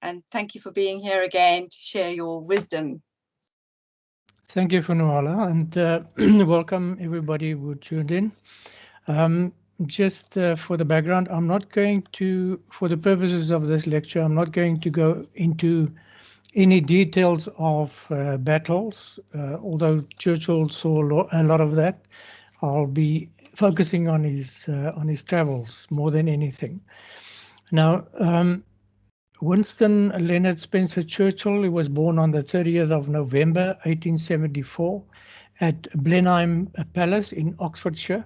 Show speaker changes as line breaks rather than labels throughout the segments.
and thank you for being here again to share your wisdom.
Thank you, Funuala, and welcome everybody who tuned in. Just for the background, I'm not going to, for the purposes of this lecture, I'm not going to go into any details of battles, although Churchill saw a lot of that. I'll be focusing on his travels more than anything. Now, Winston Leonard Spencer Churchill, he was born on the 30th of November 1874 at Blenheim Palace in Oxfordshire,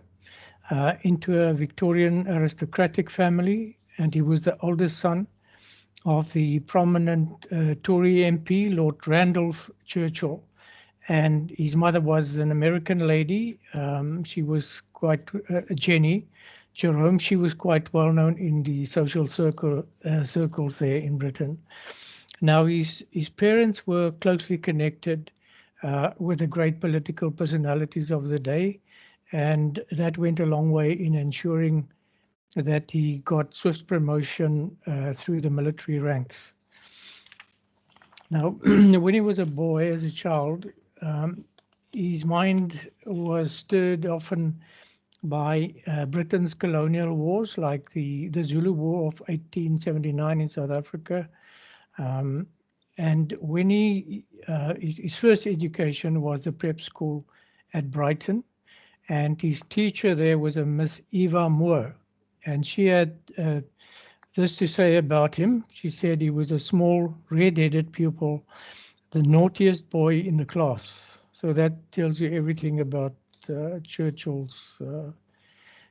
into a Victorian aristocratic family, and he was the oldest son of the prominent Tory MP, Lord Randolph Churchill, and his mother was an American lady. She was quite Jenny Jerome. She was quite well known in the social circles there in Britain. Now, his parents were closely connected with the great political personalities of the day, and that went a long way in ensuring that he got swift promotion through the military ranks. Now, when he was a boy, as a child, his mind was stirred often by Britain's colonial wars, like the Zulu War of 1879 in South Africa. And when his first education was the prep school at Brighton, and his teacher there was a Miss Eva Moore, and she had this to say about him. She said he was a small, red-headed pupil, the naughtiest boy in the class. So that tells you everything about Churchill's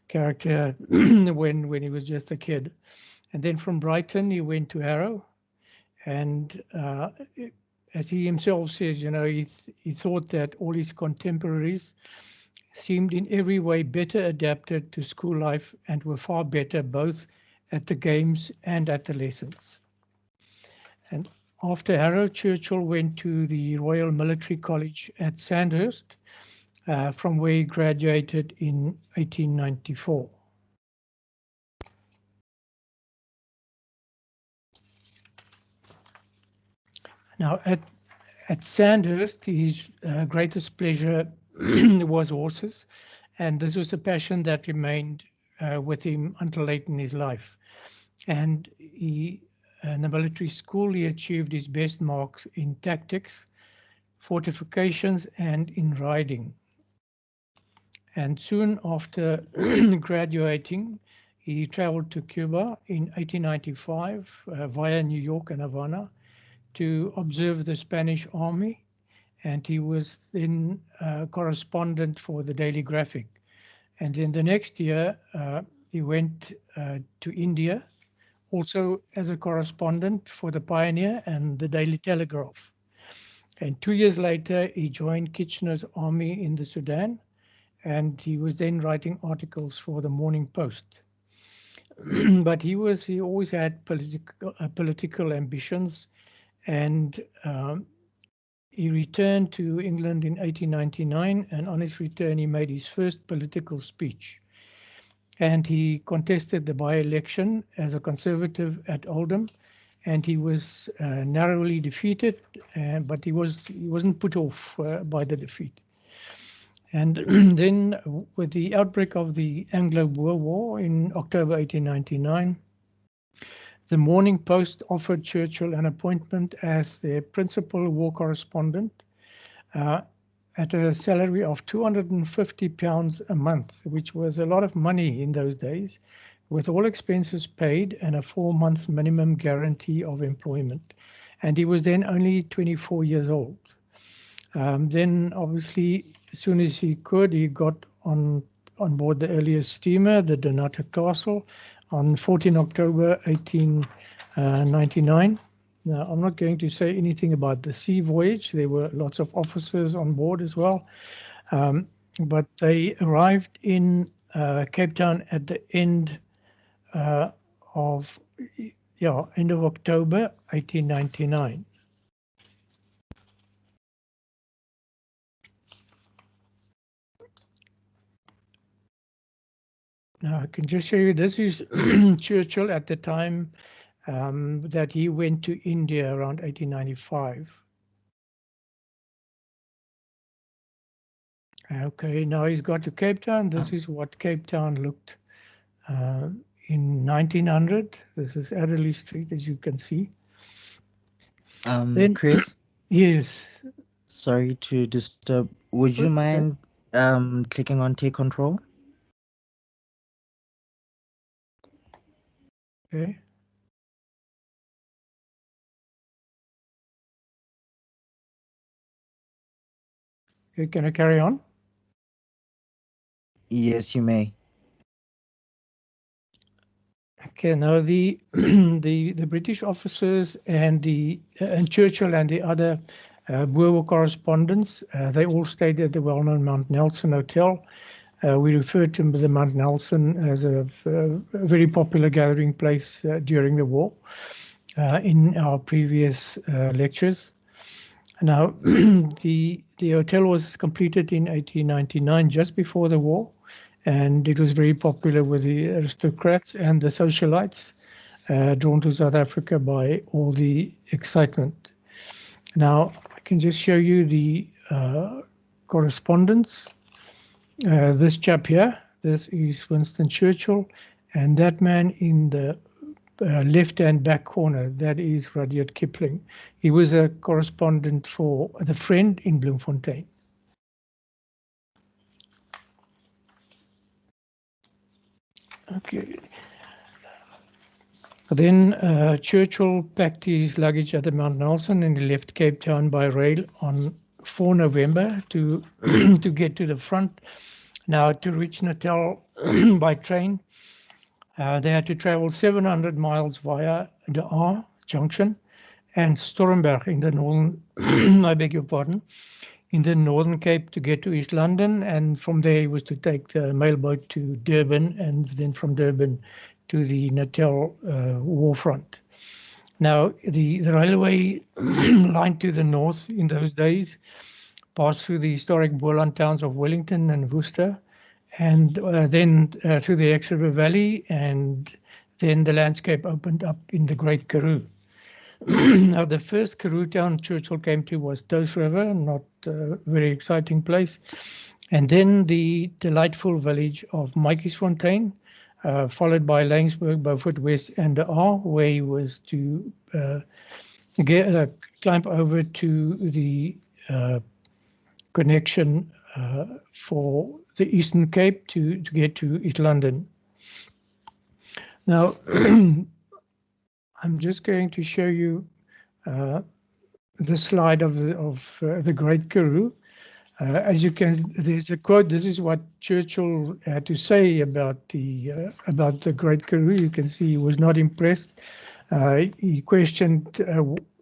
character when he was just a kid. And then from Brighton, he went to Harrow. And as he himself says, you know, he thought that all his contemporaries seemed in every way better adapted to school life and were far better both at the games and at the lessons. And after Harrow, Churchill went to the Royal Military College at Sandhurst, from where he graduated in 1894. Now, at Sandhurst, his greatest pleasure was horses, and this was a passion that remained with him until late in his life. And in the military school, he achieved his best marks in tactics, fortifications, and in riding. And soon after graduating, he traveled to Cuba in 1895 via New York and Havana to observe the Spanish army, and he was then correspondent for the Daily Graphic. And then the next year, he went to India, also as a correspondent for the Pioneer and the Daily Telegraph. And 2 years later, he joined Kitchener's army in the Sudan, and he was then writing articles for the Morning Post. But he always had political ambitions, and he returned to England in 1899, and on his return, he made his first political speech. And he contested the by-election as a Conservative at Oldham, and he was narrowly defeated, but he wasn't put off by the defeat. And then with the outbreak of the Anglo-Boer War in October 1899, the Morning Post offered Churchill an appointment as their principal war correspondent at a salary of £250 a month, which was a lot of money in those days, with all expenses paid and a 4-month minimum guarantee of employment. And he was then only 24 years old. Then obviously, as soon as he could, he got on board the earliest steamer, the Donata Castle, on 14 October 1899. Now, I'm not going to say anything about the sea voyage. There were lots of officers on board as well. But they arrived in Cape Town at the end of October 1899. Now I can just show you, this is Churchill at the time that he went to India around 1895. Okay, now he's got to Cape Town. This is what Cape Town looked in 1900. This is Adderley Street, as you can see. Then,
Chris,
yes.
sorry to disturb. Would you mind clicking on take control?
Okay. Okay, can I carry on?
Yes, you may.
Okay, now the the British officers and Churchill and the other Boer War correspondents, they all stayed at the well-known Mount Nelson Hotel. We refer to the Mount Nelson as a very popular gathering place during the war in our previous lectures. Now, the hotel was completed in 1899, just before the war, and it was very popular with the aristocrats and the socialites drawn to South Africa by all the excitement. Now, I can just show you the correspondence. This chap here, this is Winston Churchill, and that man in the left-hand back corner, that is Rudyard Kipling. He was a correspondent for The Friend in Bloemfontein. Okay. Then Churchill packed his luggage at the Mount Nelson and he left Cape Town by rail on 4 November to to get to the front. Now, to reach Natal by train, they had to travel 700 miles via the R Junction and Stormberg in the northern, I beg your pardon, in the Northern Cape to get to East London, and from there he was to take the mailboat to Durban, and then from Durban to the Natal warfront. Now, the railway line to the north in those days passed through the historic Boerland towns of Wellington and Worcester, and then through the Ex River Valley, and then the landscape opened up in the Great Karoo. Now, the first Karoo town Churchill came to was Toes River, not a very exciting place. And then the delightful village of Maatjiesfontein, followed by Laingsburg, Beaufort West, and the R, where he was to climb over to the connection for the Eastern Cape to get to East London. Now, I'm just going to show you the slide of the Great Karoo. As you can, there's a quote. This is what Churchill had to say about the Great Karoo. You can see he was not impressed. He questioned,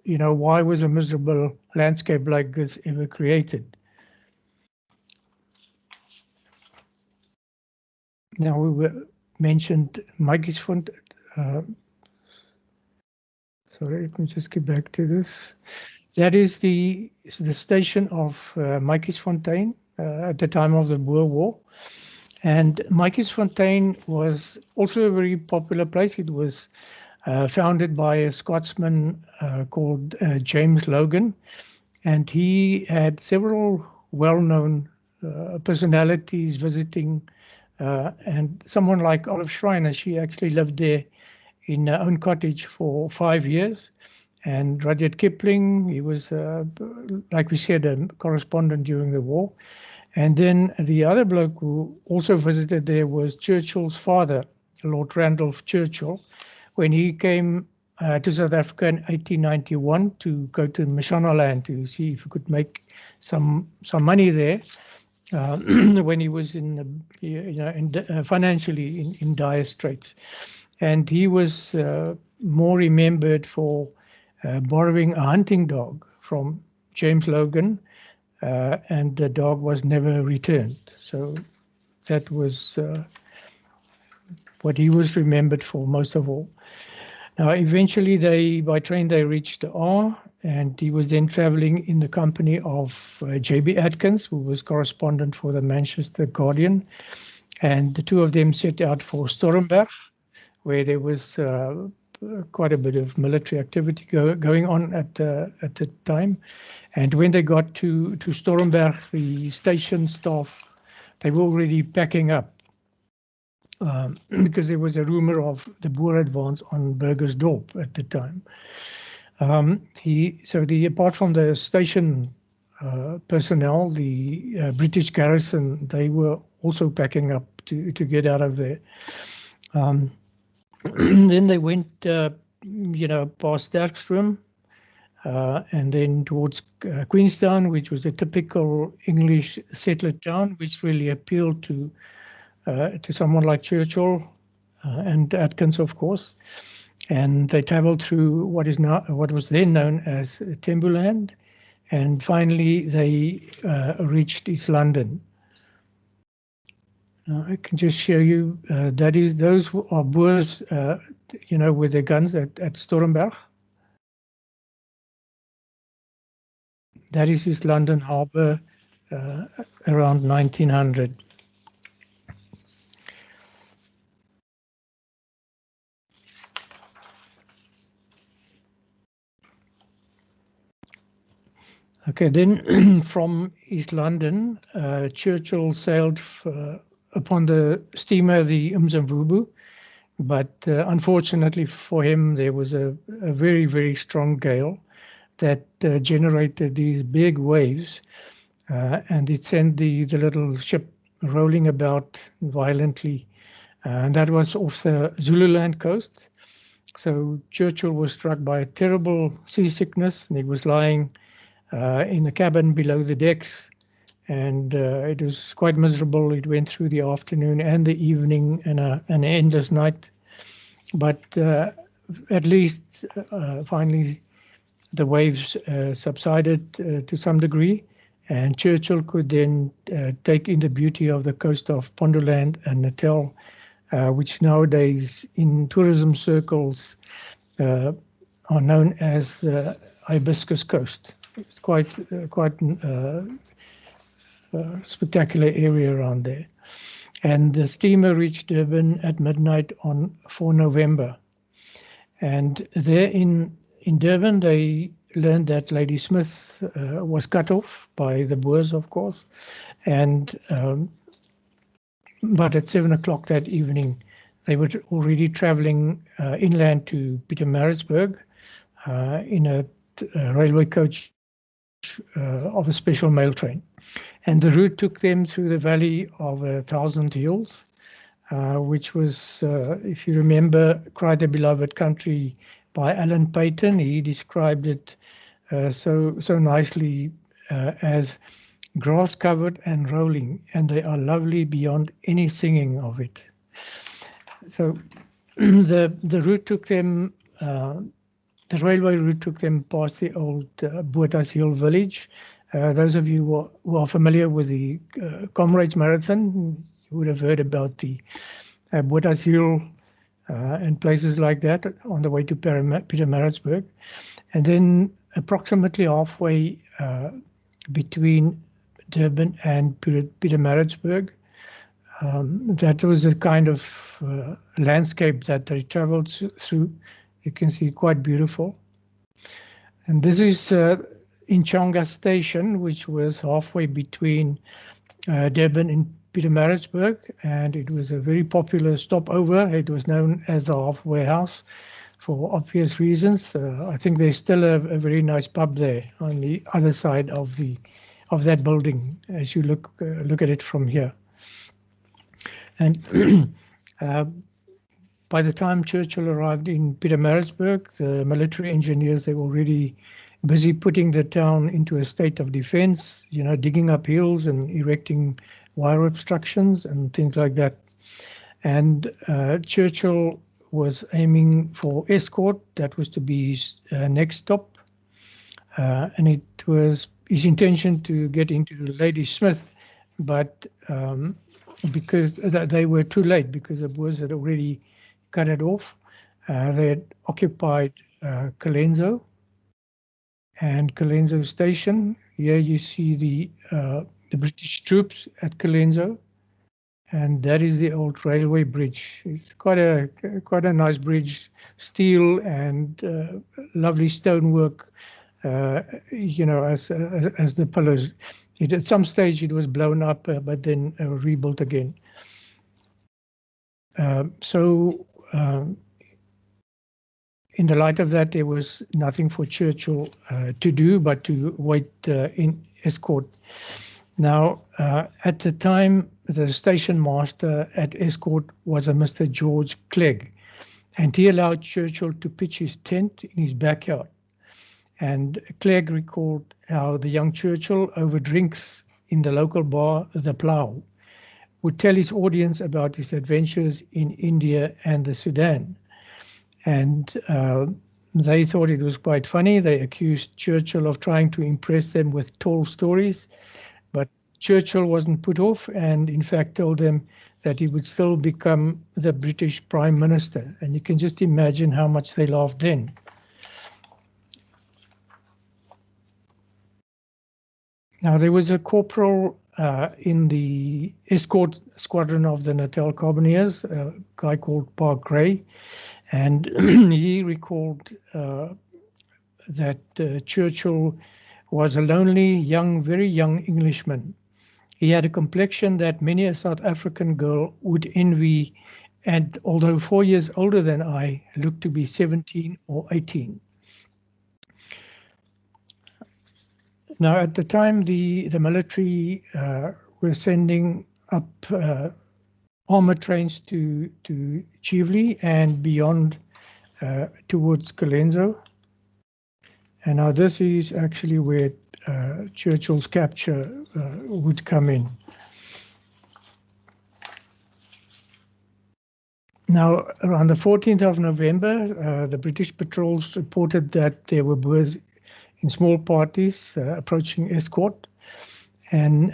why was a miserable landscape like this ever created? Now, we were mentioned Maatjiesfontein. Sorry, let me just get back to this. That is the station of Maatjiesfontein at the time of the Boer War. And Maatjiesfontein was also a very popular place. It was founded by a Scotsman called James Logan. And he had several well-known personalities visiting, and someone like Olive Schreiner, she actually lived there in her own cottage for 5 years. And Rudyard Kipling, he was, like we said, a correspondent during the war. And then the other bloke who also visited there was Churchill's father, Lord Randolph Churchill, when he came to South Africa in 1891 to go to Mashonaland to see if he could make some money there. When he was financially in dire straits. And he was more remembered for borrowing a hunting dog from James Logan, and the dog was never returned. So that was what he was remembered for most of all. Now, eventually, by train, they reached the R, and he was then traveling in the company of J.B. Atkins, who was correspondent for the Manchester Guardian. And the two of them set out for Stormberg, where there was quite a bit of military activity going on at the time. And when they got to Stormberg, the station staff, they were already packing up because there was a rumor of the Boer advance on Burgersdorp at the time. Apart from the station personnel, the British garrison, they were also packing up to get out of there. Then they went, past Sterkstrom, and then towards Queenstown, which was a typical English settler town, which really appealed to someone like Churchill and Atkins, of course. And they travelled through what was then known as Tembuland, and finally they reached East London. I can just show you those are Boers, with their guns at Stormberg. That is East London Harbour around 1900. Okay, then from East London, Churchill sailed upon the steamer, the Umzimvubu, but unfortunately for him, there was a very, very strong gale that generated these big waves, and it sent the little ship rolling about violently, and that was off the Zululand coast. So Churchill was struck by a terrible seasickness, and he was lying in the cabin below the decks, and it was quite miserable. It went through the afternoon and the evening and an endless night. But at least finally the waves subsided to some degree, and Churchill could then take in the beauty of the coast of Pondoland and Natal, which nowadays in tourism circles are known as the Hibiscus Coast. It's quite spectacular area around there. And the steamer reached Durban at midnight on 4 November. And there in Durban, they learned that Lady Smith was cut off by the Boers, of course. And but at 7 o'clock that evening, they were already traveling inland to Pietermaritzburg in a railway coach of a special mail train. And the route took them through the valley of 1,000 hills, which was, if you remember, Cry the Beloved Country by Alan Paton. He described it so nicely as grass covered and rolling, and they are lovely beyond any singing of it. So the route took them, the railway route took them past the old Botha's Hill village. Those of you who are familiar with the Comrades Marathon, you would have heard about the Botha's Hill and places like that on the way to Pietermaritzburg. And then approximately halfway between Durban and Pietermaritzburg, that was a kind of landscape that they traveled through. You can see quite beautiful. And this is Inchanga Station, which was halfway between Durban and Pietermaritzburg, and it was a very popular stopover. It was known as the halfway house for obvious reasons. I think there's still a very nice pub there on the other side of that building as you look at it from here. And by the time Churchill arrived in Pietermaritzburg, the military engineers, they were already busy putting the town into a state of defense, digging up hills and erecting wire obstructions and things like that. And Churchill was aiming for Escort. That was to be his next stop. And it was his intention to get into Lady Smith, but because they were too late, because the Boers had already cut it off. They had occupied Colenso and Colenso Station. Here you see the British troops at Colenso, and that is the old railway bridge. It's quite a nice bridge, steel and lovely stonework. You know, as the pillars. At some stage it was blown up, but then rebuilt again. So in the light of that, there was nothing for Churchill to do but to wait in escort. Now, at the time, the station master at escort was a Mr. George Clegg, and he allowed Churchill to pitch his tent in his backyard. And Clegg recalled how the young Churchill, over drinks in the local bar, The Plough, would tell his audience about his adventures in India and the Sudan. And they thought it was quite funny. They accused Churchill of trying to impress them with tall stories, but Churchill wasn't put off, and in fact told them that he would still become the British Prime Minister. And you can just imagine how much they laughed then. Now, there was a corporal in the escort squadron of the Natal Carbineers, a guy called Park Gray, and he recalled that Churchill was a lonely, very young Englishman. He had a complexion that many a South African girl would envy, and although 4 years older than I, looked to be 17 or 18. Now, at the time, the military were sending up armor trains to Chivli and beyond towards Colenso. And now this is actually where Churchill's capture would come in. Now, around the 14th of November, the British patrols reported that there were Boers in small parties approaching escort, and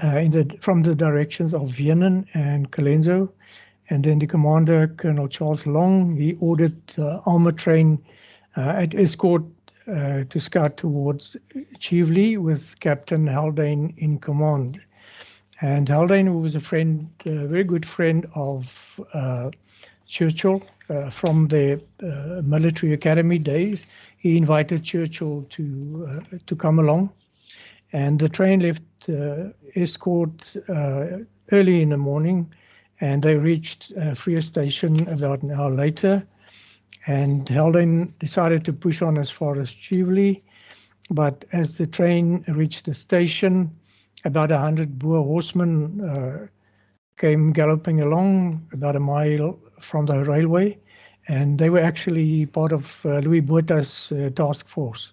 from the directions of Vienna and Colenso. And then the commander, Colonel Charles Long, he ordered the armor train at escort to scout towards Chivli with Captain Haldane in command. And Haldane, who was a friend, a very good friend of Churchill from the military academy days, he invited Churchill to come along. And the train left escort early in the morning, and they reached Freer Station about an hour later. And Haldane decided to push on as far as Chivli, but as the train reached the station, about 100 Boer horsemen came galloping along about a mile from the railway, and they were actually part of Louis Botha's task force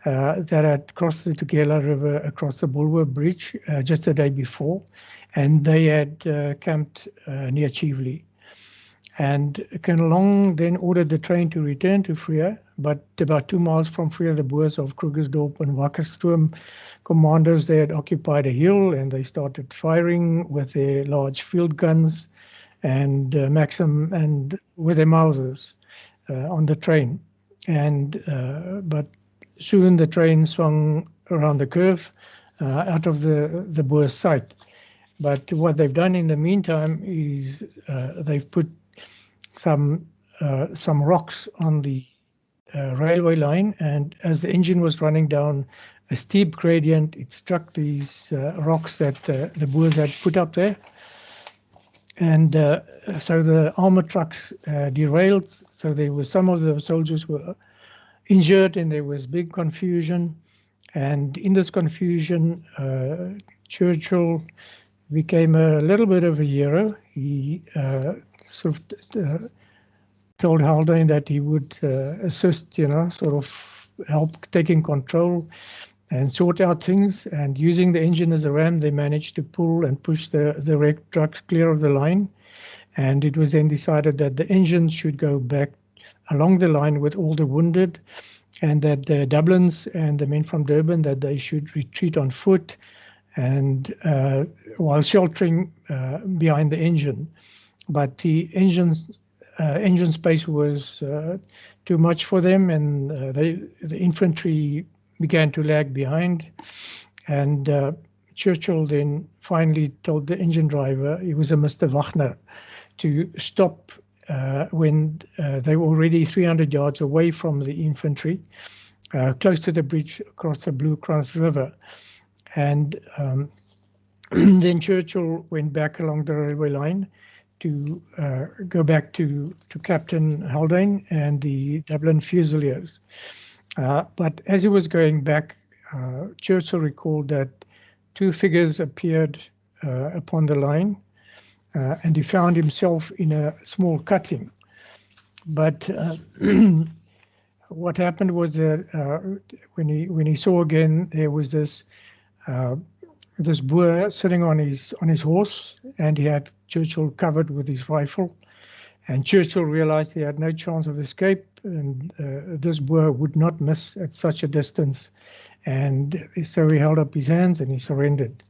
that had crossed the Tugela River across the Boer War bridge just the day before, and they had camped near Chivli. And Colonel Long then ordered the train to return to Freer, but about 2 miles from Freer, the Boers of Krugersdorp and Wakkerstroom commandos, they had occupied a hill, and they started firing with their large field guns and Maxim and with their Mausers on the train. And but soon the train swung around the curve out of the Boers' sight. But what they've done in the meantime is they've put some rocks on the railway line, and as the engine was running down a steep gradient, it struck these rocks that the Boers had put up there, and so the armor trucks derailed. So there was some of the soldiers were injured, and there was big confusion. And in this confusion, Churchill became a little bit of a hero. He sort of told Haldane that he would assist, sort of help taking control and sort out things. And using the engine as a ram, they managed to pull and push the wrecked trucks clear of the line. And it was then decided that the engines should go back along the line with all the wounded, and that the Dublins and the men from Durban, that they should retreat on foot, and while sheltering behind the engine. But the engine space was too much for them, and the infantry began to lag behind. And Churchill then finally told the engine driver, he was a Mr. Wagner, to stop when they were already 300 yards away from the infantry, close to the bridge across the Blue Cross River. And then Churchill went back along the railway line to go back to Captain Haldane and the Dublin Fusiliers. But as he was going back, Churchill recalled that two figures appeared upon the line, and he found himself in a small cutting. But what happened was that when he saw again, there was this Boer sitting on his horse, and he had Churchill covered with his rifle. And Churchill realized he had no chance of escape, and this Boer would not miss at such a distance. And so he held up his hands and he surrendered.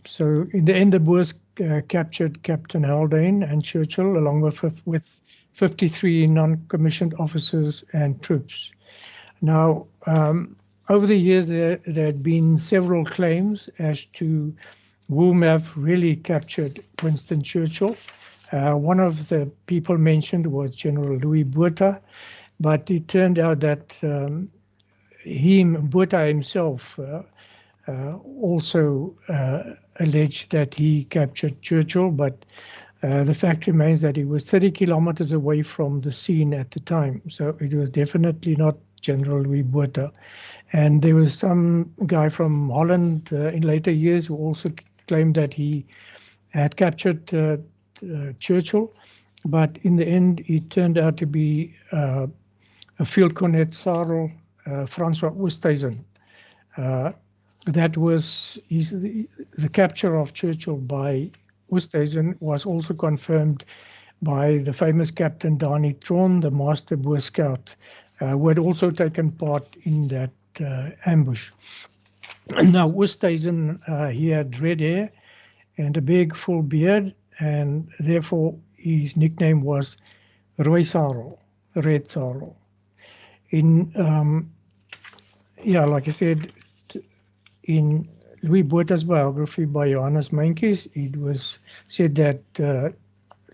So in the end, the Boers captured Captain Haldane and Churchill, along with 53 non-commissioned officers and troops. Now, over the years, there had been several claims as to whom have really captured Winston Churchill. One of the people mentioned was General Louis Botha, but it turned out that Botha himself also alleged that he captured Churchill, but the fact remains that he was 30 kilometers away from the scene at the time, so it was definitely not General Louis Botha. And there was some guy from Holland in later years who also claimed that he had captured Churchill, but in the end it turned out to be a field cornet Sarel Francois Oosthuizen. That was the capture of Churchill by Oosthuizen was also confirmed by the famous Captain Dani Tron, the master Boer Scout, who had also taken part in that ambush. Now Oosthuizen, he had red hair and a big full beard, and therefore his nickname was Rooi Sarel, Red Sarel. Like I said, in Louis Botha's biography by Johannes Meintjes, it was said that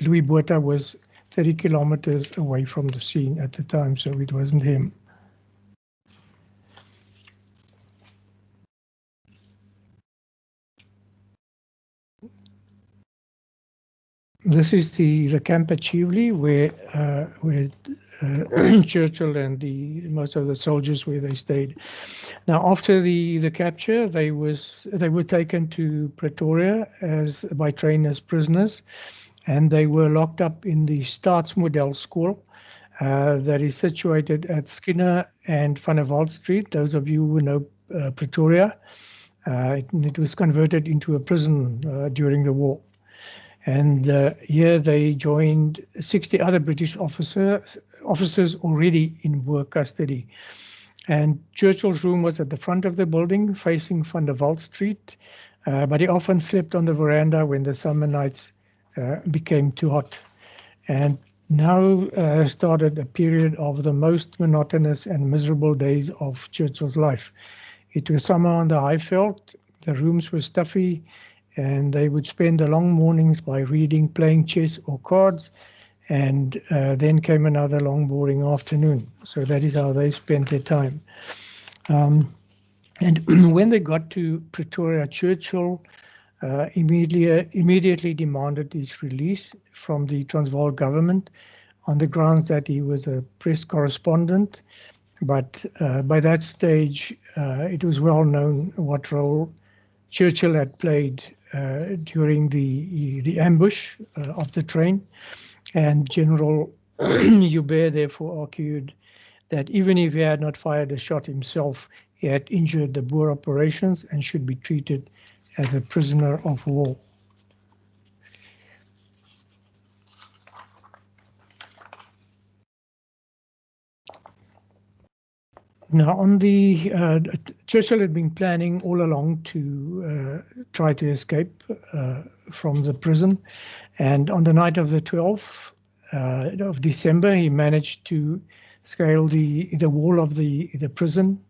Louis Botha was 30 kilometers away from the scene at the time, so it wasn't him. This is the camp at Chivli, where Churchill and most of the soldiers where they stayed. Now, after the capture, they were taken to Pretoria by train as prisoners, and they were locked up in the Staatsmodel School that is situated at Skinner and Van der Walt Street. Those of you who know Pretoria, it was converted into a prison during the war. And here they joined 60 other British officers already in Boer custody. And Churchill's room was at the front of the building, facing Van der Walt Street, but he often slept on the veranda when the summer nights became too hot. And now started a period of the most monotonous and miserable days of Churchill's life. It was summer on the Highveld, the rooms were stuffy, and they would spend the long mornings by reading, playing chess or cards, and then came another long, boring afternoon. So that is how they spent their time. And when they got to Pretoria, Churchill immediately demanded his release from the Transvaal government on the grounds that he was a press correspondent. But by that stage, it was well known what role Churchill had played during the ambush of the train, and General Joubert therefore argued that even if he had not fired a shot himself, he had injured the Boer operations and should be treated as a prisoner of war. Now, Churchill had been planning all along to try to escape from the prison, and on the night of the 12th of December, he managed to scale the wall of the prison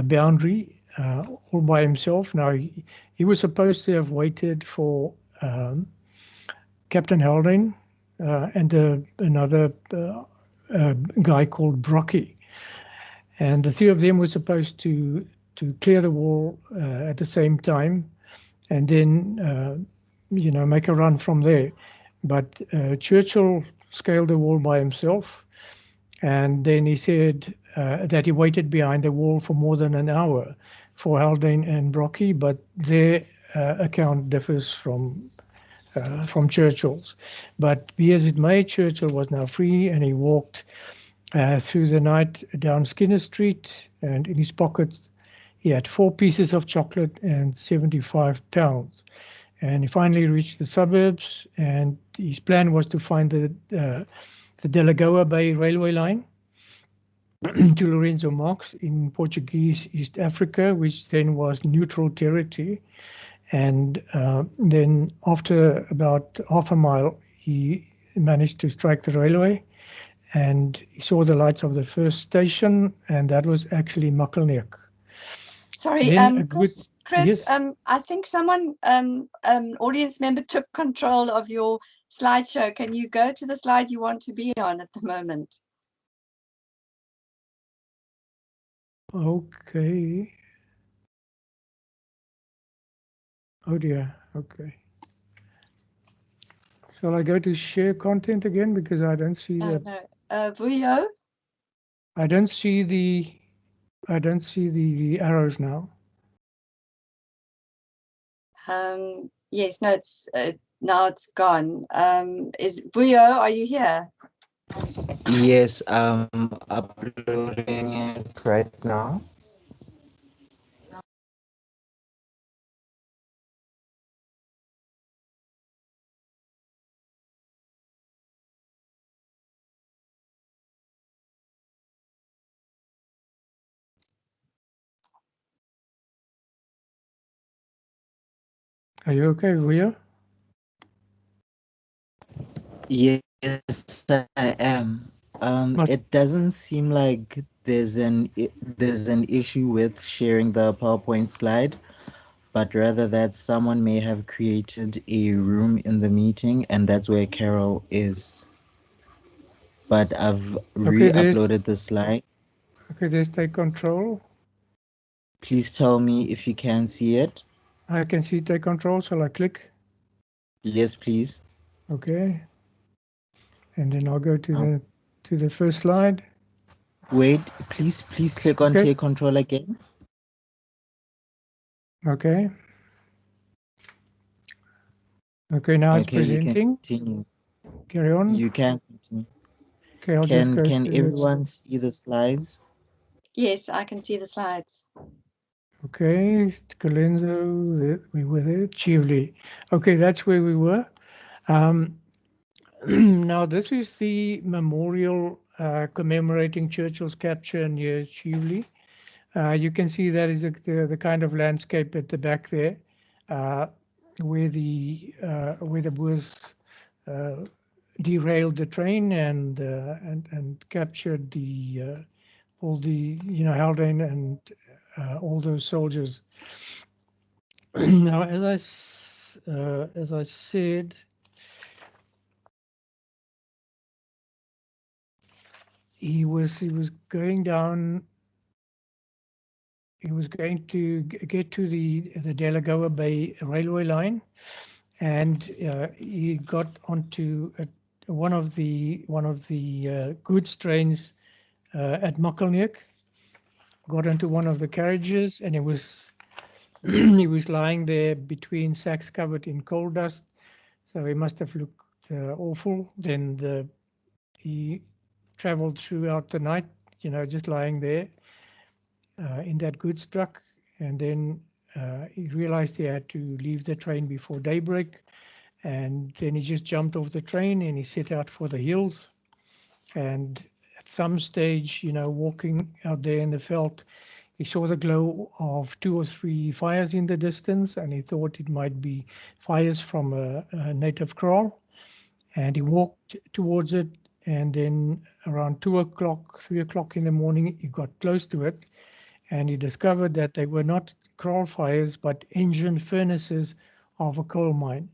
boundary all by himself. Now, he was supposed to have waited for Captain Haldane and another guy called Brocky. And the three of them were supposed to clear the wall at the same time, and then make a run from there. But Churchill scaled the wall by himself, and then he said that he waited behind the wall for more than an hour for Haldane and Brocky, but their account differs from Churchill's. But be as it may, Churchill was now free, and he walked through the night down Skinner Street, and in his pockets he had 4 pieces of chocolate and 75 pounds. And he finally reached the suburbs, and his plan was to find the Delagoa Bay railway line to Lorenzo Marques in Portuguese East Africa, which then was neutral territory. And then after about half a mile, he managed to strike the railway, and he saw the lights of the first station, and that was actually Makkelneuk.
Sorry, Chris,
yes?
I think someone, an audience member took control of your slideshow. Can you go to the slide you want to be on at the moment?
Okay. Oh dear, okay. Shall I go to share content again, because I don't see that?
No. Vuyo?
I don't see the arrows now.
Yes, no, it's now it's gone. Is Vuyo, are you here?
Yes, I'm uploading it right now.
Are you okay, Vuyo?
Yes, I am. It doesn't seem like there's an issue with sharing the PowerPoint slide, but rather that someone may have created a room in the meeting, and that's where Carol is. But I've re-uploaded the slide.
Okay, there's take control.
Please tell me if you can see it.
I can see take control. Shall I click?
Yes, please.
Okay. And then I'll go to the first slide.
Wait, please click on take control again.
Okay. Okay, now it's presenting.
You can continue.
Carry on.
You can continue.
Okay, I'll just go.
Can everyone see the slides?
Yes, I can see the slides.
Okay, Colenso, we were there. Chivli. Okay, that's where we were. Now, this is the memorial commemorating Churchill's capture near Chivli. You can see that is the kind of landscape at the back there, where the Boers derailed the train and captured all the Haldane and all those soldiers. Now, as I said, he was going down. He was going to get to the Delagoa Bay railway line, and he got onto one of the goods trains at Makkelneuk. Got into one of the carriages, and it was he was lying there between sacks covered in coal dust, so he must have looked awful. Then he traveled throughout the night, just lying there in that goods truck, and then he realized he had to leave the train before daybreak, and then he just jumped off the train and he set out for the hills. And at some stage, walking out there in the veld, he saw the glow of 2 or 3 fires in the distance, and he thought it might be fires from a native kraal. And he walked towards it, and then around 2 o'clock, 3 o'clock in the morning, he got close to it, and he discovered that they were not kraal fires but engine furnaces of a coal mine.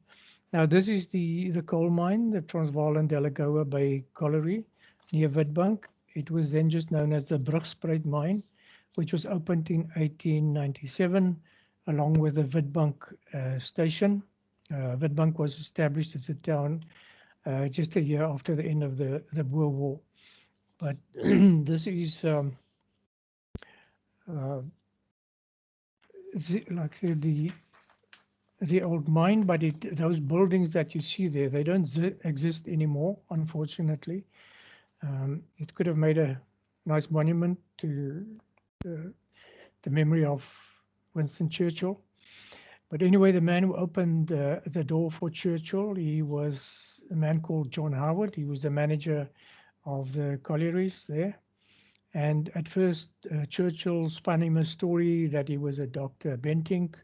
Now this is the coal mine, the Transvaal and Delagoa Bay colliery near Witbank. It was then just known as the Broxbraid Mine, which was opened in 1897 along with the Witbank station. Witbank was established as a town just a year after the end of the Boer War. But this is uh, like the old mine, but those buildings that you see there, they don't exist anymore, unfortunately. It could have made a nice monument to the memory of Winston Churchill. But anyway, the man who opened the door for Churchill, he was a man called John Howard. He was the manager of the collieries there. And at first, Churchill spun him a story that he was a Dr. Bentinck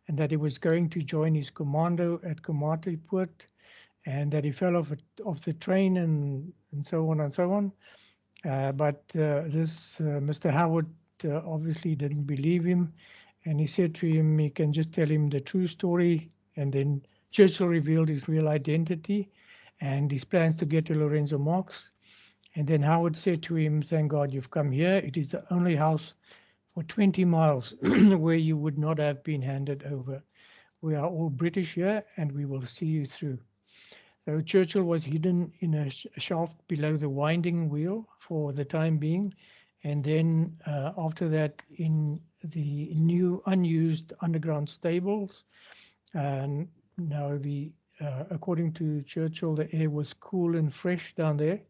and that he was going to join his commando at Komatipoort and that he fell off the train and so on and so on. But this Mr. Howard obviously didn't believe him, and he said to him he can just tell him the true story. And then Churchill revealed his real identity and his plans to get to Lorenzo Marx. And then Howard said to him, "Thank God you've come here. It is the only house for 20 miles where you would not have been handed over. We are all British here, and we will see you through." So Churchill was hidden in a shaft below the winding wheel for the time being. And then after that, in the new unused underground stables. And now according to Churchill, the air was cool and fresh down there.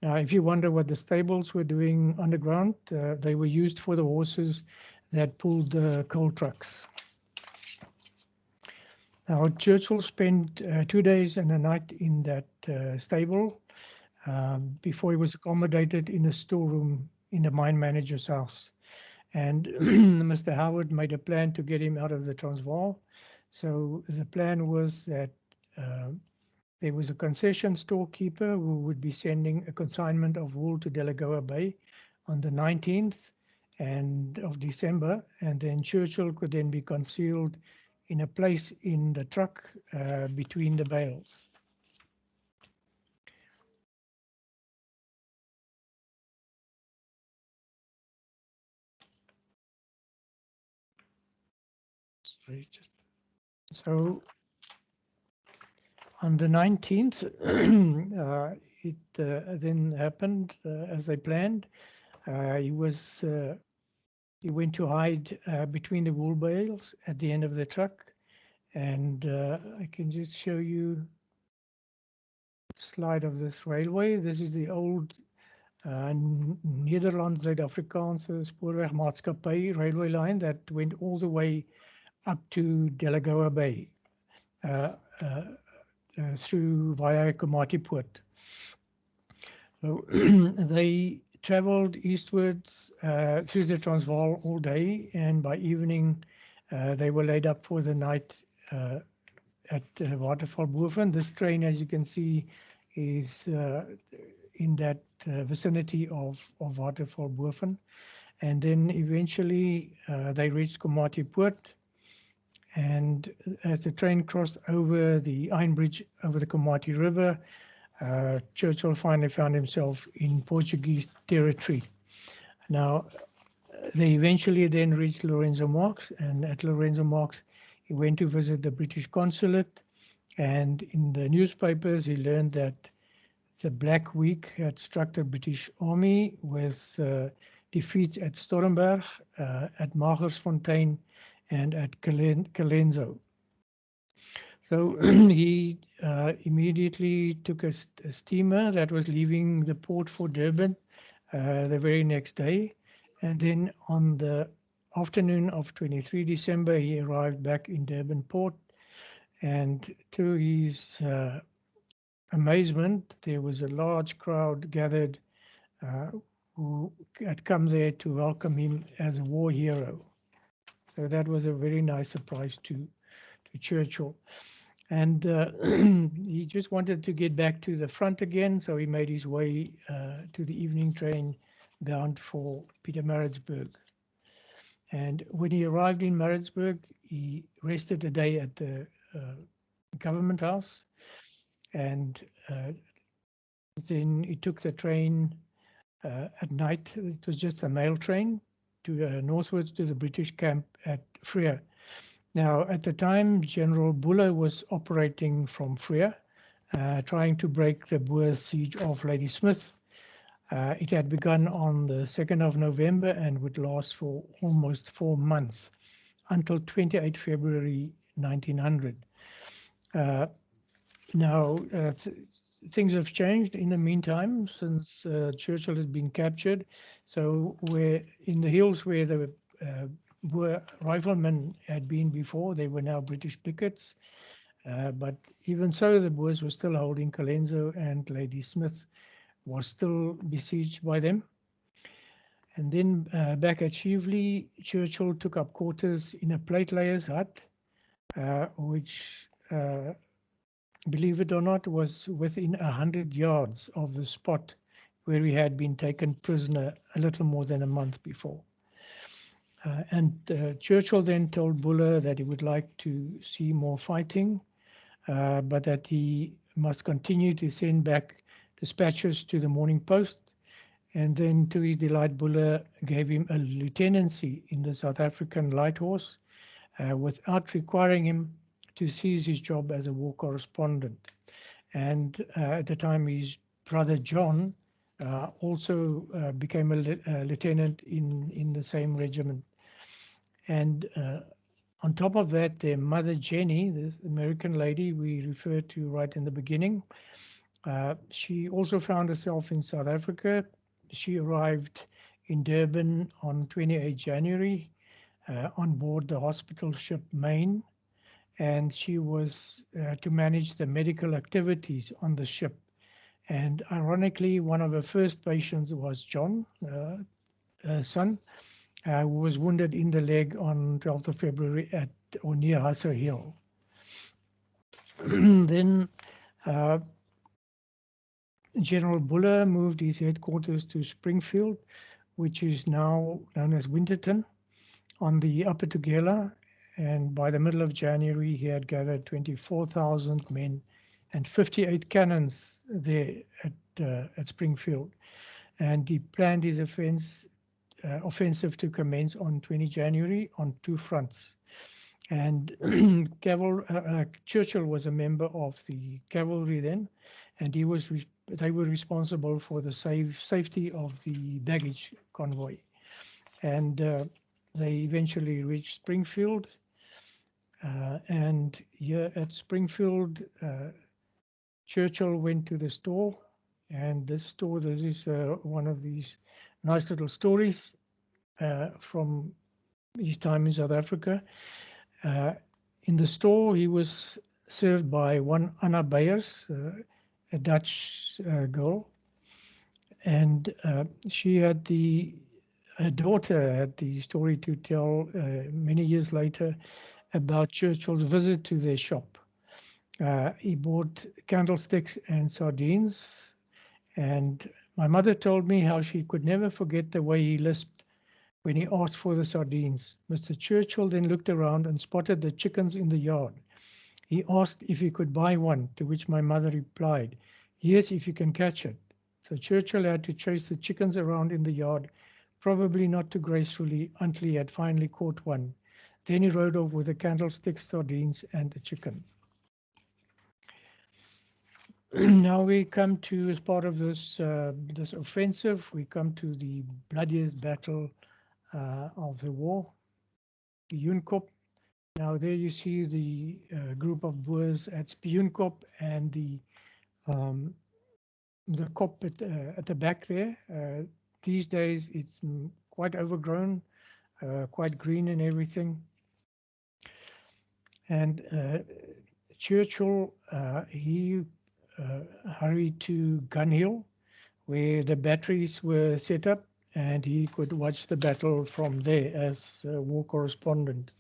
Now, if you wonder what the stables were doing underground, they were used for the horses that pulled the coal trucks. Now, Churchill spent 2 days and a night in that stable before he was accommodated in a storeroom in the mine manager's house. And Mr. Howard made a plan to get him out of the Transvaal. So the plan was that there was a concession storekeeper who would be sending a consignment of wool to Delagoa Bay on the 19th of December, and then Churchill could then be concealed in a place in the truck between the bales. So on the 19th, it then happened as they planned. He went to hide between the wool bales at the end of the truck. And I can just show you a slide of this railway. This is the old Nederland-Zuid-Afrikaanse Spoorwegmaatskappy railway line that went all the way up to Delagoa Bay through via Komatipoort. So they traveled eastwards through the Transvaal all day, and by evening they were laid up for the night at Waterval Boven. This train, as you can see, is in that vicinity of Waterval Boven. And then eventually they reached Komatipoort. And as the train crossed over the Iron Bridge over the Komati River, Churchill finally found himself in Portuguese territory. Now, they eventually then reached Lorenzo Marx, and at Lorenzo Marx, he went to visit the British consulate, and in the newspapers, he learned that the Black Week had struck the British Army with defeats at Stormberg, at Magersfontein, and at Colenso. So he immediately took a steamer that was leaving the port for Durban the very next day. And then on the afternoon of 23 December, he arrived back in Durban port. And to his amazement, there was a large crowd gathered who had come there to welcome him as a war hero. So that was a very nice surprise to Churchill. And he just wanted to get back to the front again, so he made his way to the evening train bound for Pietermaritzburg. And when he arrived in Maritzburg, he rested a day at the government house, and then he took the train at night. It was just a mail train to northwards to the British camp at Freer. Now, at the time, General Buller was operating from Freer, trying to break the Boers' siege of Ladysmith. It had begun on the 2nd of November and would last for almost 4 months, until 28 February 1900. Now, things have changed in the meantime since Churchill has been captured. So we're in the hills where the Boer riflemen had been before. They were now British pickets. But even so, the Boers were still holding Colenso, and Ladysmith was still besieged by them. And then back at Chively, Churchill took up quarters in a platelayer's hut, which, believe it or not, was within 100 yards of the spot where he had been taken prisoner a little more than a month before. And Churchill then told Buller that he would like to see more fighting, but that he must continue to send back dispatches to the MorningPost. And then, to his delight, Buller gave him a lieutenancy in the South African Light Horse without requiring him to cease his job as a war correspondent. And at the time, his brother John also became a lieutenant in the same regiment. And on top of that, their mother Jenny, the American lady we referred to right in the beginning, she also found herself in South Africa. She arrived in Durban on 28 January on board the hospital ship Maine, and she was to manage the medical activities on the ship. And ironically, one of her first patients was John, her son, who was wounded in the leg on 12th of February at or near Husser Hill. Then General Buller moved his headquarters to Springfield, which is now known as Winterton, on the Upper Tugela. And by the middle of January, he had gathered 24,000 men and 58 cannons there at Springfield. And he planned his offensive to commence on 20 January on 2 fronts. And Churchill was a member of the cavalry then, and they were responsible for the safety of the baggage convoy. And they eventually reached Springfield. And here at Springfield, Churchill went to the store. And this is one of these nice little stories from his time in South Africa. In the store, he was served by one Anna Beyers, a Dutch girl, and she had her daughter had the story to tell many years later about Churchill's visit to their shop. He bought candlesticks and sardines, and my mother told me how she could never forget the way he lisped when he asked for the sardines. Mr. Churchill then looked around and spotted the chickens in the yard. He asked if he could buy one, to which my mother replied, "Yes, if you can catch it." So Churchill had to chase the chickens around in the yard, probably not too gracefully, until he had finally caught one. Then he rode off with the candlestick, sardines, and a chicken. Now we come to, as part of this offensive, we come to the bloodiest battle of the war, Spioenkop. Now there you see the group of Boers at Spioenkop, and the kop at the back there. These days it's quite overgrown, quite green and everything. And Churchill, he hurried to Gun Hill, where the batteries were set up, and he could watch the battle from there as a war correspondent.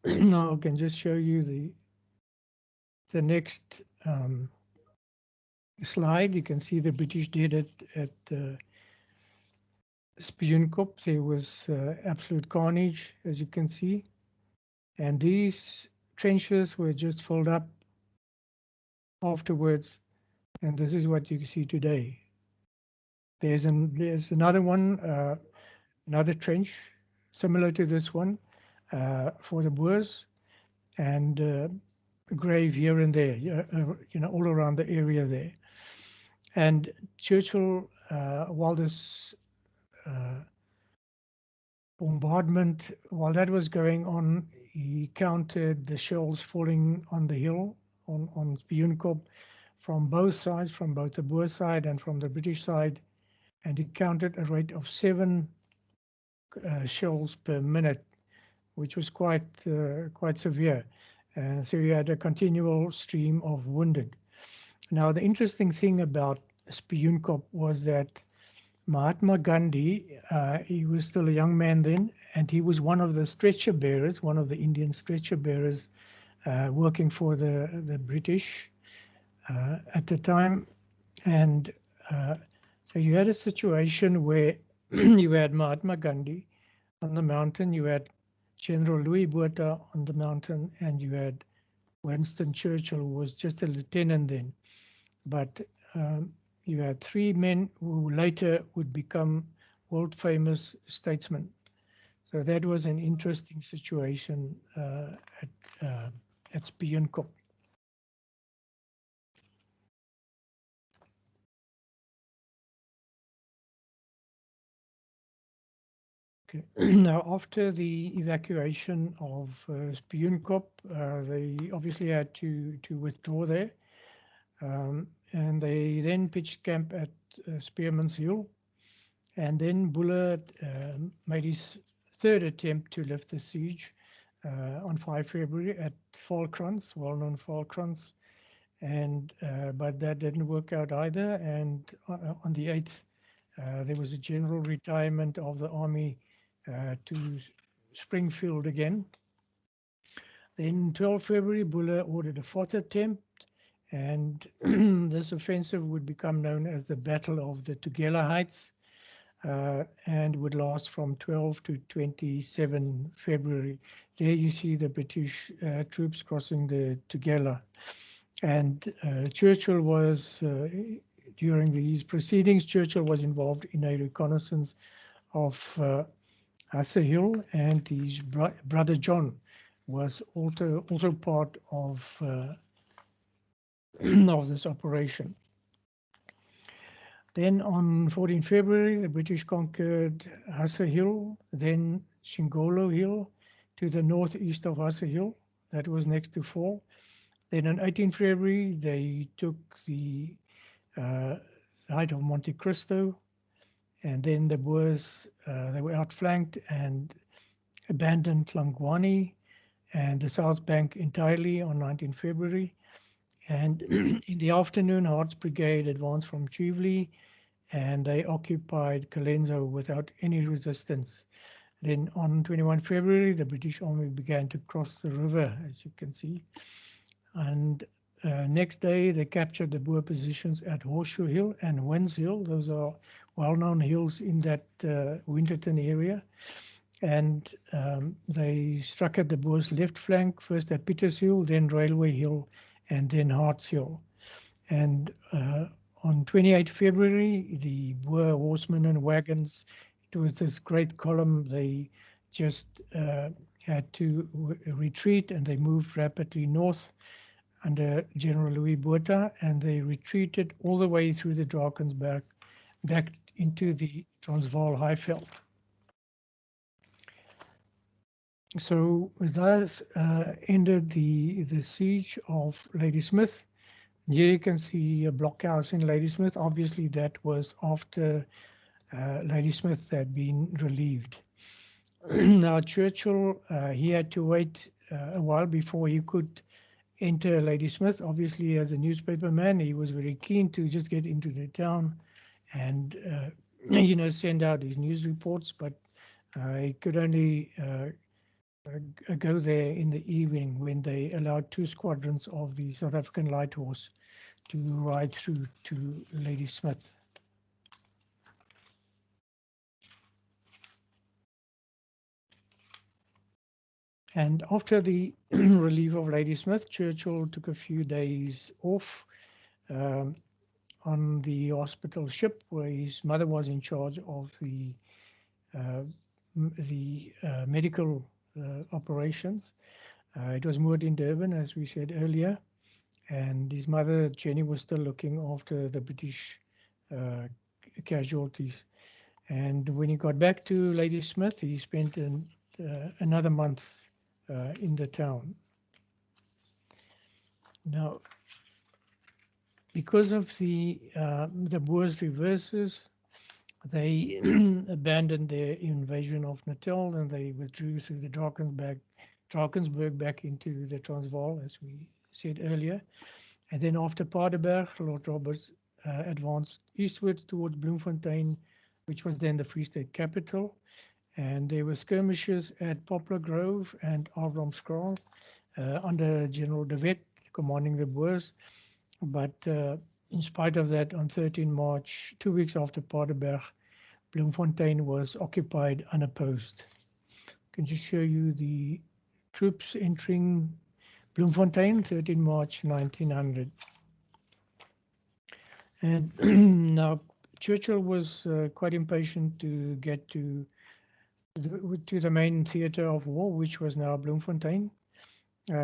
Now I can just show you the next slide. You can see the British did it at Spioenkop, there was absolute carnage, as you can see. And these trenches were just filled up afterwards. And this is what you can see today. There's another one, another trench similar to this one for the Boers, and a grave here and there, all around the area there. And Churchill, while this bombardment, while that was going on, he counted the shells falling on the hill, on Spioenkop, from both sides, from both the Boer side and from the British side, and he counted a rate of 7 shells per minute, which was quite severe. So you had a continual stream of wounded. Now, the interesting thing about Spioenkop was that Mahatma Gandhi, he was still a young man then, and he was one of the stretcher bearers, one of the Indian stretcher bearers working for the British at the time. And so you had a situation where you had Mahatma Gandhi on the mountain, you had General Louis Botha on the mountain, and you had Winston Churchill, who was just a lieutenant then. But you had 3 men who later would become world famous statesmen. So that was an interesting situation at Spioenkop. Okay. Now, after the evacuation of Spioenkop, they obviously had to withdraw there, and they then pitched camp at Spearman's Hill. And then Bullard made his 3rd attempt to lift the siege on 5 February at Falklands, well-known Falklands, and but that didn't work out either. And on the 8th, there was a general retirement of the army to Springfield again. Then 12 February, Bullard ordered a 4th attempt, and this offensive would become known as the Battle of the Tugela Heights, and would last from 12 to 27 February. There you see the British troops crossing the Tugela. And Churchill was, during these proceedings, Churchill was involved in a reconnaissance of Hussar Hill, and his brother John was also part of of this operation. Then on 14 February, the British conquered Hussar Hill, then Shingolo Hill to the northeast of Hussar Hill. That was next to fall. Then on 18 February, they took the height of Monte Cristo, and then the Boers, they were outflanked and abandoned Tlangwani and the South Bank entirely on 19 February. And in the afternoon, Hart's Brigade advanced from Chivli, and they occupied Colenso without any resistance. Then on 21 February, the British Army began to cross the river, as you can see. And next day, they captured the Boer positions at Horseshoe Hill and Wins Hill. Those are well-known hills in that Winterton area. And they struck at the Boers' left flank, first at Peters Hill, then Railway Hill, and then Harts Hill. And on 28 February, the Boer horsemen and wagons, it was this great column, they just had to retreat, and they moved rapidly north under General Louis Botha, and they retreated all the way through the Drakensberg back into the Transvaal Highveld. So that ended the siege of Ladysmith. Here you can see a blockhouse in Ladysmith. Obviously, that was after Ladysmith had been relieved. Now, Churchill, he had to wait a while before he could enter Ladysmith. Obviously, as a newspaper man, he was very keen to just get into the town and send out his news reports, but he could only go there in the evening when they allowed 2 squadrons of the South African Light Horse to ride through to Ladysmith. And after the relief of Ladysmith, Churchill took a few days off um, on the hospital ship where his mother was in charge of uh, the medical operations. It was moored in Durban, as we said earlier, and his mother, Jenny, was still looking after the British uh, casualties. And when he got back to Ladysmith, he spent another month in the town. Now, because of the Boers' reverses, they abandoned their invasion of Natal and they withdrew through the Drakensberg back into the Transvaal, as we said earlier. And then after Paardeberg, Lord Roberts advanced eastwards towards Bloemfontein, which was then the Free State capital. And there were skirmishes at Poplar Grove and Avramskraal under General de Wet commanding the Boers. But in spite of that, on 13 March, 2 weeks after Paardeberg, Bloemfontein was occupied unopposed. I can just show you the troops entering Bloemfontein, 13 March 1900. And now Churchill was quite impatient to get to the main theatre of war, which was now Bloemfontein,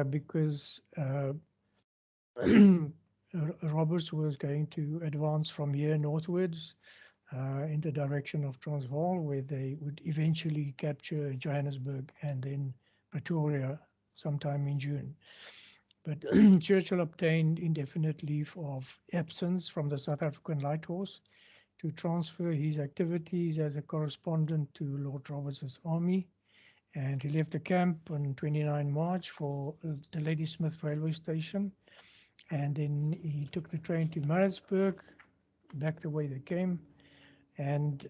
because Roberts was going to advance from here northwards in the direction of Transvaal, where they would eventually capture Johannesburg and then Pretoria sometime in June. But Churchill obtained indefinite leave of absence from the South African Light Horse to transfer his activities as a correspondent to Lord Roberts's army. And he left the camp on 29 March for the Ladysmith railway station. And then he took the train to Maritzburg, back the way they came. And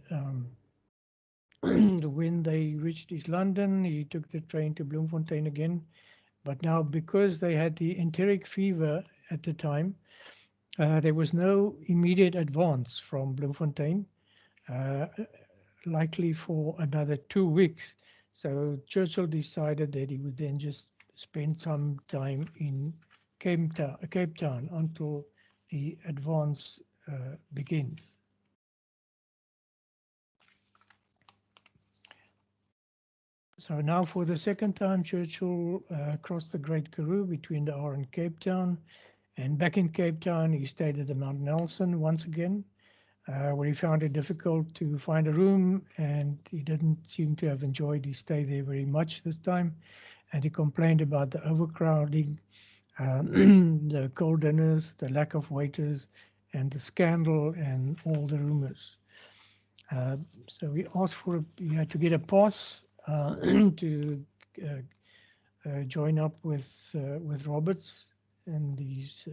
when they reached East London, he took the train to Bloemfontein again. But now, because they had the enteric fever at the time, there was no immediate advance from Bloemfontein, likely for another 2 weeks. So Churchill decided that he would then just spend some time in Cape Town until the advance begins. So now for the second time, Churchill crossed the Great Karoo between the R and Cape Town. And back in Cape Town, he stayed at the Mount Nelson once again, where he found it difficult to find a room, and he didn't seem to have enjoyed his stay there very much this time. And he complained about the overcrowding, the cold dinners, the lack of waiters, and the scandal and all the rumors. So we asked for he had to get a pass to join up with Roberts and these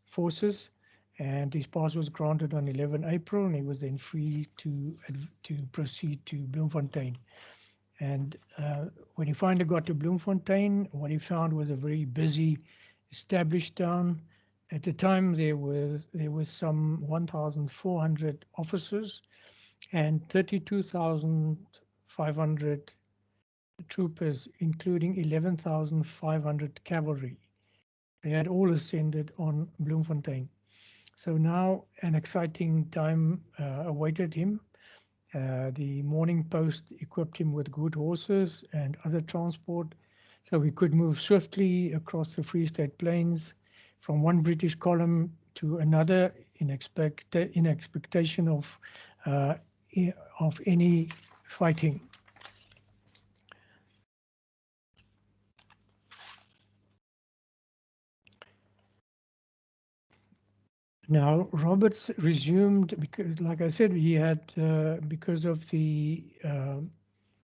forces, and his pass was granted on 11 April, and he was then free to proceed to Bloemfontein. And when he finally got to Bloemfontein, what he found was a very busy, established town. At the time, there was some 1,400 officers and 32,500 troopers, including 11,500 cavalry. They had all ascended on Bloemfontein. So now an exciting time awaited him. The MorningPost equipped him with good horses and other transport, so he could move swiftly across the Free State Plains from one British column to another in expectation of any fighting. Now Roberts resumed because, like I said, he had because of the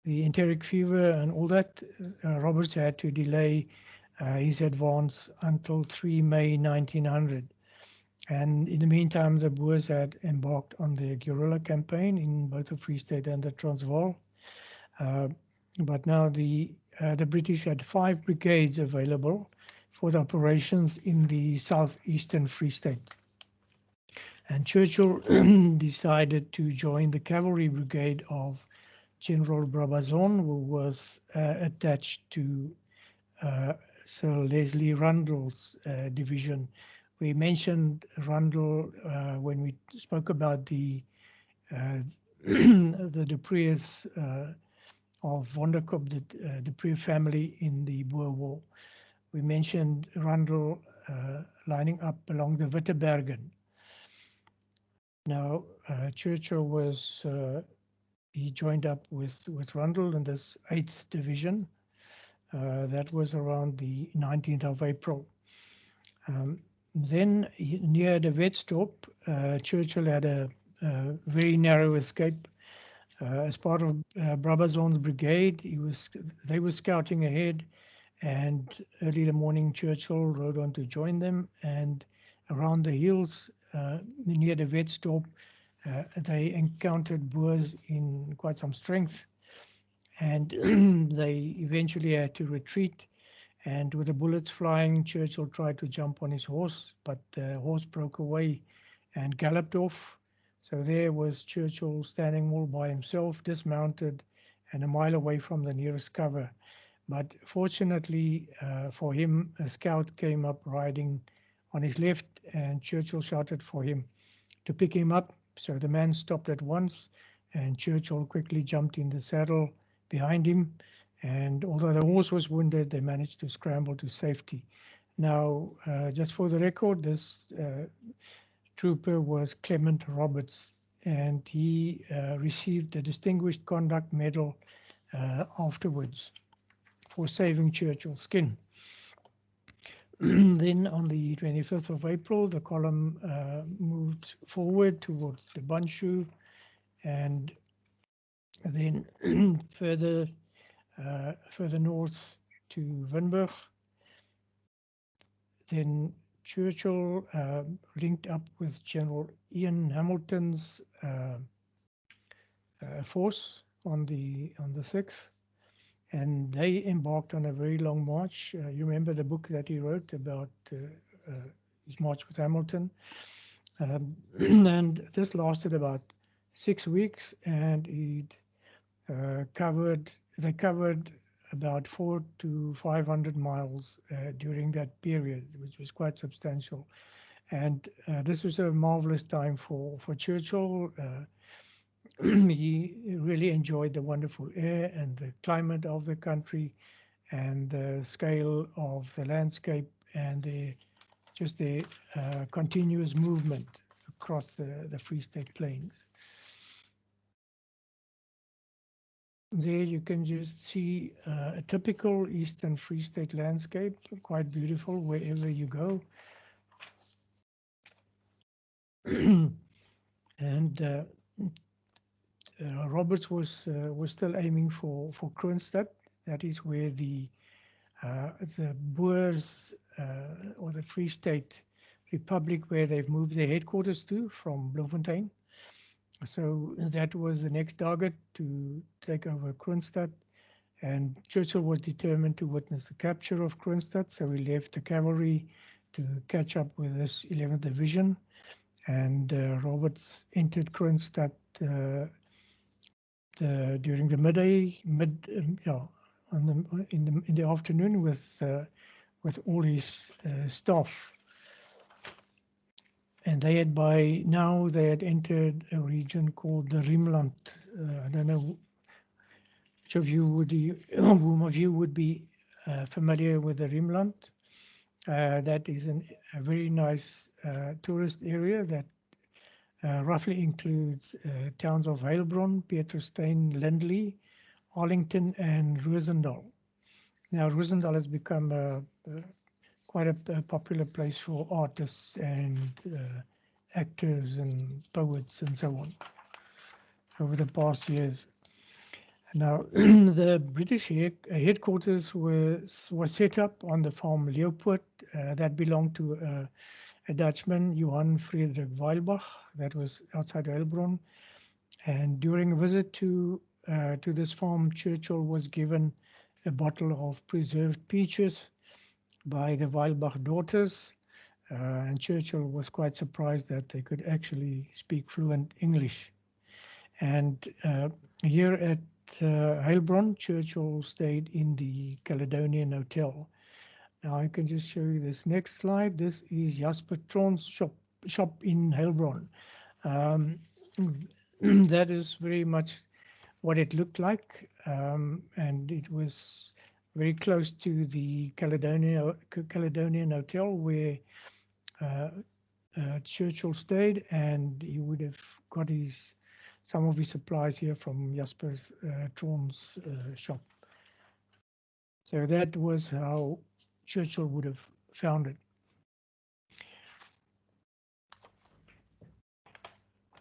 enteric fever and all that, Roberts had to delay his advance until 3 May 1900. And in the meantime, the Boers had embarked on their guerrilla campaign in both the Free State and the Transvaal. But now the British had 5 brigades available for the operations in the southeastern Free State. And Churchill decided to join the cavalry brigade of General Brabazon, who was attached to Sir Leslie Rundle's division. We mentioned Rundle when we spoke about the the Dupreus of Wonderkop, the Dupree family in the Boer War. We mentioned Rundle lining up along the Wittebergen. Now, Churchill was, he joined up with Rundle in this 8th Division. That was around the 19th of April. Then near the Wetstorp, Churchill had a very narrow escape. As part of Brabazon's brigade, they were scouting ahead, and early in the morning Churchill rode on to join them, and around the hills near the Wetstorp, they encountered Boers in quite some strength, and they eventually had to retreat. And with the bullets flying, Churchill tried to jump on his horse, but the horse broke away and galloped off. So there was Churchill standing all by himself, dismounted, and a mile away from the nearest cover. But fortunately for him, a scout came up riding on his left, and Churchill shouted for him to pick him up. So the man stopped at once, and Churchill quickly jumped in the saddle behind him. And although the horse was wounded, they managed to scramble to safety. Now, just for the record, this trooper was Clement Roberts, and he received the Distinguished Conduct Medal afterwards for saving Churchill's skin. Then on the 25th of April, the column moved forward towards the Banshu, and then further north to Winburg. Then Churchill linked up with General Ian Hamilton's force on the 6th, and they embarked on a very long march. You remember the book that he wrote about his march with Hamilton, and this lasted about 6 weeks, and they covered about 400 to 500 miles during that period, which was quite substantial. And this was a marvelous time for Churchill. He really enjoyed the wonderful air and the climate of the country and the scale of the landscape and the continuous movement across the Free State Plains. There you can just see a typical Eastern Free State landscape, quite beautiful wherever you go. And Roberts was still aiming for Kroonstad. That is where the Boers or the Free State Republic, where they've moved their headquarters to from Bloemfontein. So that was the next target, to take over Kroonstad. And Churchill was determined to witness the capture of Kroonstad, so he left the cavalry to catch up with this 11th Division. And Roberts entered Kroonstad during the in the afternoon with all his staff. And they had entered a region called the Rimland. I don't know which of you whom of you would be familiar with the Rimland. That is a very nice tourist area that roughly includes towns of Heilbron, Pietersteen, Lindley, Arlington, and Roosendaal. Now, Roosendaal has become quite a popular place for artists and actors and poets and so on over the past years. Now, the British headquarters was set up on the farm Leopold that belonged to a Dutchman, Johann Friedrich Weilbach, that was outside Heilbron. And during a visit to this farm, Churchill was given a bottle of preserved peaches by the Weilbach daughters, and Churchill was quite surprised that they could actually speak fluent English. And here at Heilbron, Churchill stayed in the Caledonian Hotel. Now I can just show you this next slide. This is Jasper Tron's shop in Heilbron. That is very much what it looked like, and it was very close to the Caledonian Hotel where Churchill stayed, and he would have got some of his supplies here from Jasper Tron's shop. So that was how Churchill would have found it.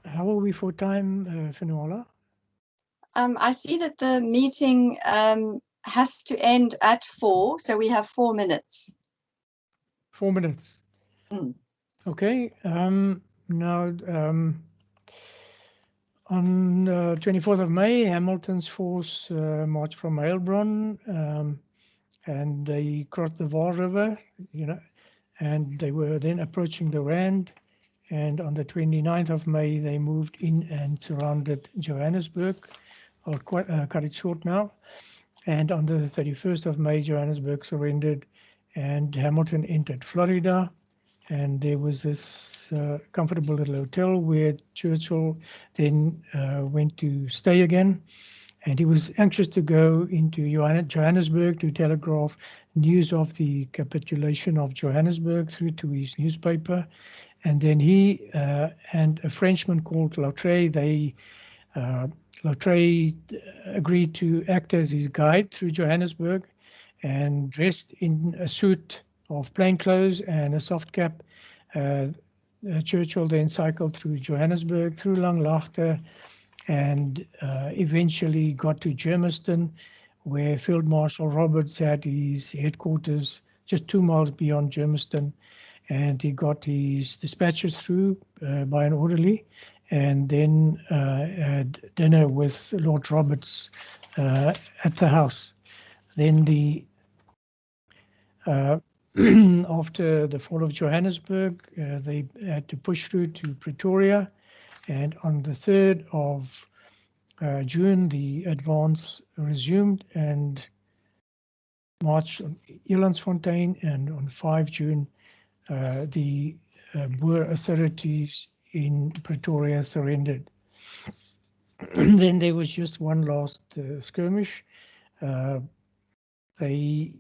How are we for time, Finola?
I see that the meeting has to end at 4, so we have 4 minutes.
4 minutes.
Mm.
Okay. Now, on the 24th of May, Hamilton's force marched from Heilbron, and they crossed the Vaal River, and they were then approaching the Rand. And on the 29th of May, they moved in and surrounded Johannesburg. I'll cut it short now. And on the 31st of May, Johannesburg surrendered and Hamilton entered Florida. And there was this comfortable little hotel where Churchill then went to stay again. And he was anxious to go into Johannesburg to telegraph news of the capitulation of Johannesburg through to his newspaper. And then he and a Frenchman called Lautrey, Lautrey agreed to act as his guide through Johannesburg, and dressed in a suit of plain clothes and a soft cap. Churchill then cycled through Johannesburg, through Langlaagte, and eventually got to Germiston, where Field Marshal Roberts had his headquarters just 2 miles beyond Germiston. And he got his dispatches through by an orderly, and then had dinner with Lord Roberts at the house. Then after the fall of Johannesburg, they had to push through to Pretoria, and on the 3rd of June, the advance resumed and marched on Elandsfontein, and on 5 June, the Boer authorities in Pretoria surrendered. Then there was just one last skirmish. They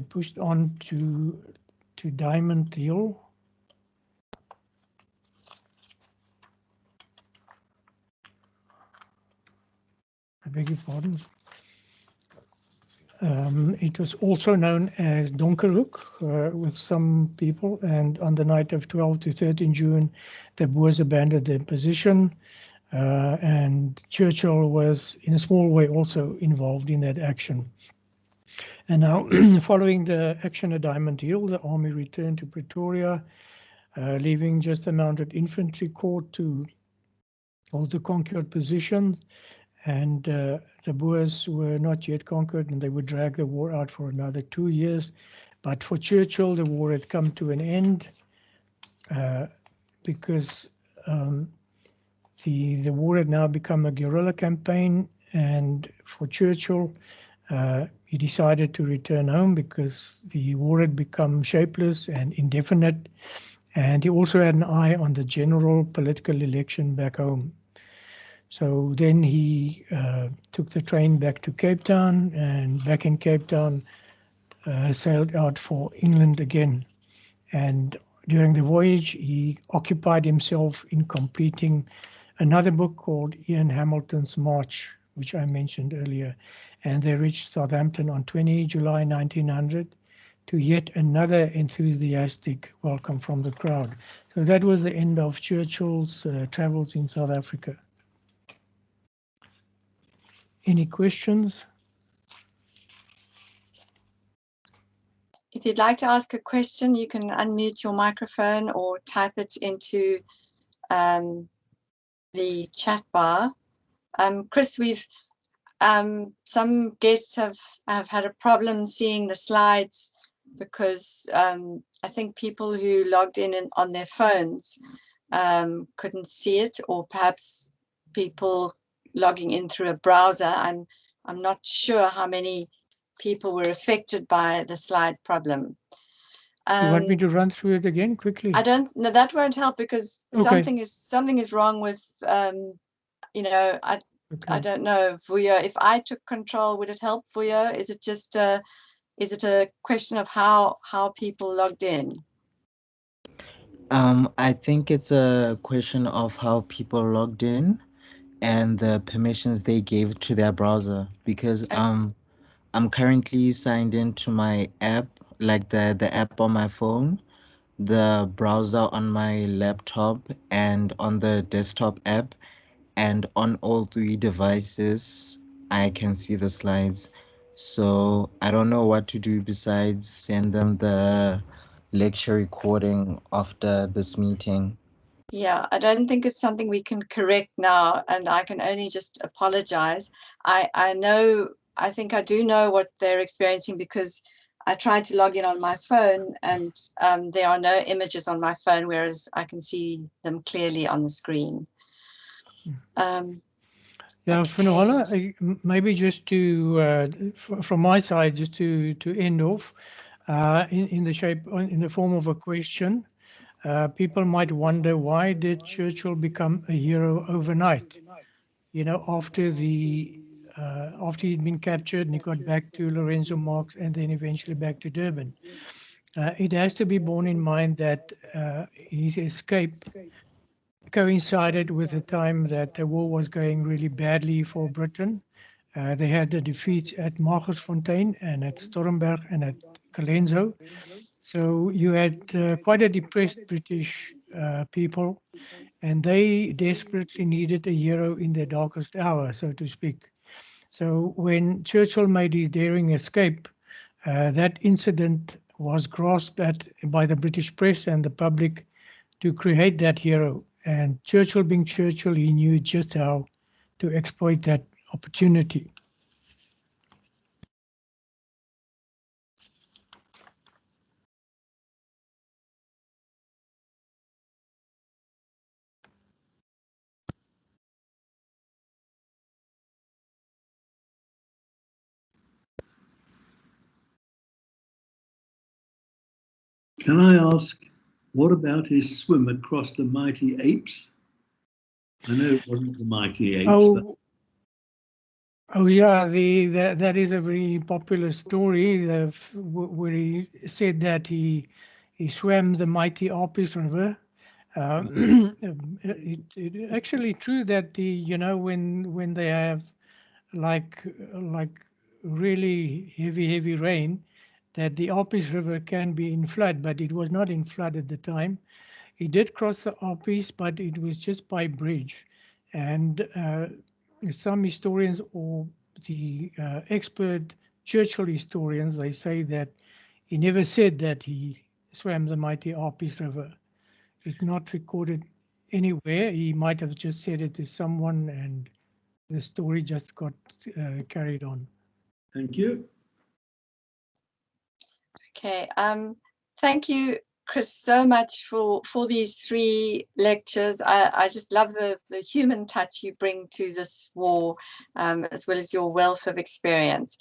pushed on to Diamond Hill. I beg your pardon. It was also known as Donkerhoek with some people, and on the night of 12 to 13 June, the Boers abandoned their position, and Churchill was, in a small way, also involved in that action. And now, following the action at Diamond Hill, the army returned to Pretoria, leaving just a mounted infantry corps to hold the conquered position. And the Boers were not yet conquered, and they would drag the war out for another 2 years. But for Churchill, the war had come to an end because the war had now become a guerrilla campaign. And for Churchill, he decided to return home because the war had become shapeless and indefinite. And he also had an eye on the general political election back home. So then he took the train back to Cape Town, and back in Cape Town sailed out for England again. And during the voyage, he occupied himself in completing another book called Ian Hamilton's March, which I mentioned earlier. And they reached Southampton on 20 July 1900 to yet another enthusiastic welcome from the crowd. So that was the end of Churchill's travels in South Africa. Any questions?
If you'd like to ask a question, you can unmute your microphone or type it into the chat bar. Chris, we've some guests have had a problem seeing the slides because I think people who logged in on their phones couldn't see it, or perhaps people logging in through a browser. I'm not sure how many people were affected by the slide problem.
You want me to run through it again quickly?
I don't. No, that won't help, because
Okay.
something is wrong with. You know, I don't know, Vuyo. If I took control, would it help, Vuyo? Is it just is it a question of how people logged in?
I think it's a question of how people logged in and the permissions they gave to their browser, because I'm currently signed into my app, like the app on my phone, the browser on my laptop, and on the desktop app, and on all three devices I can see the slides. So I don't know what to do besides send them the lecture recording after this meeting.
Yeah, I don't think it's something we can correct now, and I can only just apologize. I know, I think I do know what they're experiencing, because I tried to log in on my phone, and there are no images on my phone, whereas I can see them clearly on the screen.
Yeah,
Okay.
Finola, maybe just to, from my side, just to end off, in the shape, in the form of a question, people might wonder, why did Churchill become a hero overnight? You know, after he'd been captured and he got back to Lorenzo Marx and then eventually back to Durban. It has to be borne in mind that his escape coincided with the time that the war was going really badly for Britain. They had the defeats at Magersfontein and at Stormberg and at Colenso. So you had quite a depressed British people, and they desperately needed a hero in their darkest hour, so to speak. So when Churchill made his daring escape, that incident was grasped at by the British press and the public to create that hero. And Churchill, being Churchill, he knew just how to exploit that opportunity.
Can I ask, what about his swim across the mighty apes? I know it wasn't the mighty apes, but
Oh yeah, that is a very popular story, where he said that he swam the mighty Apis River. It actually true that when they have like really heavy rain, that the Apis River can be in flood, but it was not in flood at the time. He did cross the Apis, but it was just by bridge. And some historians, or the expert Churchill historians, they say that he never said that he swam the mighty Apis River. It's not recorded anywhere. He might have just said it to someone, and the story just got carried on.
thank you.
Okay. Thank you, Chris, so much for these 3 lectures. I just love the human touch you bring to this war, as well as your wealth of experience.